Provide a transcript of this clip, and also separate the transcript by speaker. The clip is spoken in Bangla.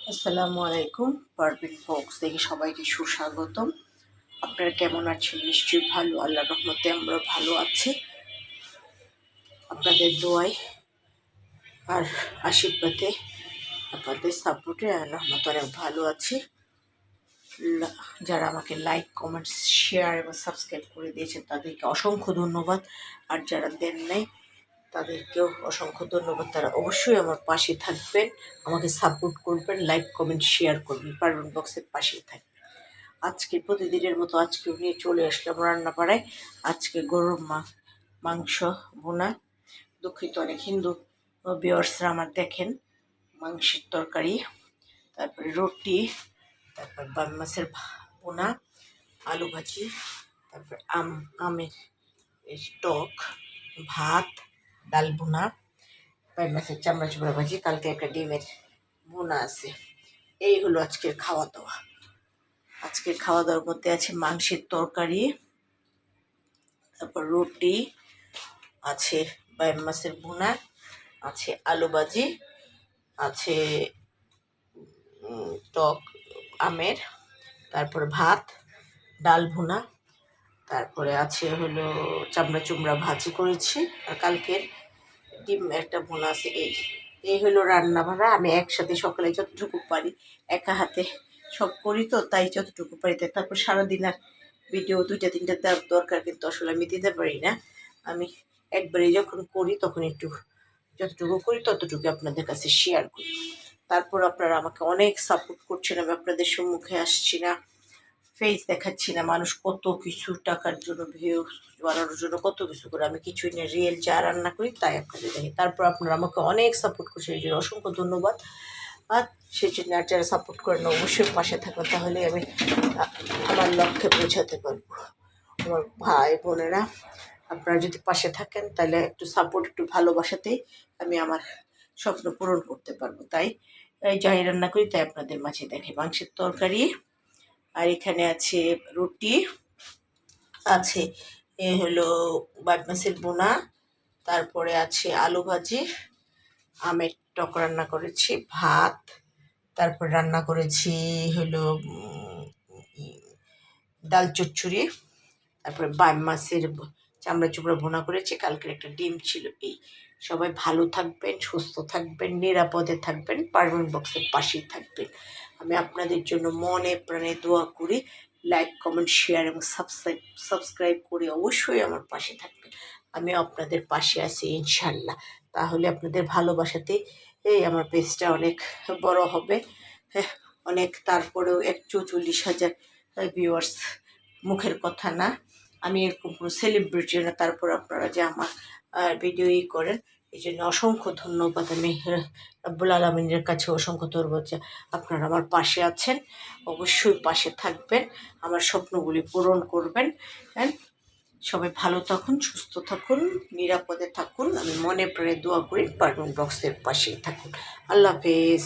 Speaker 1: আসসালামু আলাইকুম। পারভিন ফক্স থেকে সবাইকে সুস্বাগতম। আপনারা কেমন আছেন? নিশ্চয়ই ভালো, আল্লাহর রহমতে আমরা ভালো আছি। আপনাদের দোয়ায় আর আশীর্বাদে, আপনাদের সাপোর্টে আল্লাহর রহমতে অনেক ভালো আছি। যারা আমাকে লাইক, কমেন্টস, শেয়ার এবং সাবস্ক্রাইব করে দিয়েছেন তাদেরকে অসংখ্য ধন্যবাদ। আর যারা দেন নাই তাদেরকেও অসংখ্য ধন্যবাদ। তারা অবশ্যই আমার পাশে থাকবেন, আমাকে সাপোর্ট করবেন, লাইক, কমেন্ট, শেয়ার করবেন, পারভিন বক্সের পাশেই থাকবেন। আজকে প্রতিদিনের মতো আজকেও নিয়ে চলে আসলাম রান্নাপাড়ায়। আজকে গরুর মাংস ভুনা। দুঃখিত, অনেক হিন্দু ভিউয়ার্সরা আমার দেখেন। মাংসের তরকারি, তারপরে রুটি, তারপর বাম মাছের ভুনা, আলু ভাজি, তারপর আমের টক, ভাত, ডাল ভুনা, বাম মাছের চামড়া চুমড়া ভাজি, কালকে একটা ডিমের ভুনা আছে। এই হলো আজকের খাওয়া দাওয়া। আজকের খাওয়া দাওয়ার মধ্যে আছে মাংসের তরকারি, তারপর রুটি আছে, বাইম মাছের ভুনা আছে, আলু ভাজি আছে, টক আমের, তারপর ভাত, ডাল ভুনা, তারপরে আছে হলো চামড়া চুমড়া ভাজি করেছি, আর কালকের ডিম একটা ভুনা আছে। এই হলো রান্না বান্না। আমি একসাথে সকালে যতটুকু পারি একা হাতে সব করি, তো তাই যতটুকু পারি তাই। তারপর সারাদিন আর ভিডিও 2-3টা দেওয়ার দরকার, কিন্তু আসলে আমি দিতে পারি না। আমি একবারে যখন করি তখন একটু যতটুকু করি ততটুকু আপনাদের কাছে শেয়ার করি। তারপর আপনারা আমাকে অনেক সাপোর্ট করছেন। আমি আপনাদের সম্মুখে আসছি না, ফেস দেখাচ্ছি না। মানুষ কত কিছু টাকার জন্য, ভিউ বাড়ানোর জন্য কত কিছু করে। আমি কিছুই না, রিয়েল যা রান্না করি তাই আপনাদের দেখি। তারপর আপনারা আমাকে অনেক সাপোর্ট করছেন, এই জন্য অসংখ্য ধন্যবাদ। আর সেই জন্য আর যারা সাপোর্ট করেন অবশ্যই পাশে থাকবেন, তাহলে আমি আমার লক্ষ্যে পৌঁছাতে পারবো। আমার ভাই বোনেরা, আপনারা যদি পাশে থাকেন তাহলে একটু সাপোর্ট, একটু ভালোবাসাতেই আমি আমার স্বপ্ন পূরণ করতে পারবো। তাই যাই রান্না করি তাই আপনাদের মাঝে দেখে। মাংসের তরকারি, আর এখানে আছে রুটি, আছে এ হলো বাট মাছের বোনা, তারপরে আছে আলু ভাজি, আমের টক রান্না করেছি, ভাত, তারপর রান্না করেছি হলো ডাল চচ্চড়ি, তারপরে বাম মাছের চামড়া চুমড়া ভুনা করেছি, কালকের একটা ডিম ছিল। এই সবাই ভালো থাকবেন, সুস্থ থাকবেন, নিরাপদে থাকবেন, পারভিন বক্সের পাশেই থাকবেন। আমি আপনাদের জন্য মনে প্রাণে দোয়া করি। লাইক, কমেন্ট, শেয়ার এবং সাবস্ক্রাইব করে অবশ্যই আমার পাশে থাকবেন। আমি আপনাদের পাশে আছি ইনশাল্লাহ। তাহলে আপনাদের ভালোবাসাতে আমার পেজটা অনেক বড় হবে। হ্যাঁ, অনেক। তারপরেও 44,000 ভিউয়ার্স মুখের কথা না। আমি এরকম কোনো সেলিব্রিটি না, তারপর আপনারা যে আমার ভিডিও করেন, এই জন্য অসংখ্য ধন্যবাদ। আমি রব্বুল আলমিনের কাছে অসংখ্য ধন্যবাদ যে আপনারা আমার পাশে আছেন। অবশ্যই পাশে থাকবেন, আমার স্বপ্নগুলি পূরণ করবেন। হ্যাঁ, সবাই ভালো থাকুন, সুস্থ থাকুন, নিরাপদে থাকুন। আমি মনে প্রাণে দোয়া করি, পারভিন বক্সের পাশেই থাকুন। আল্লাহ হাফেজ।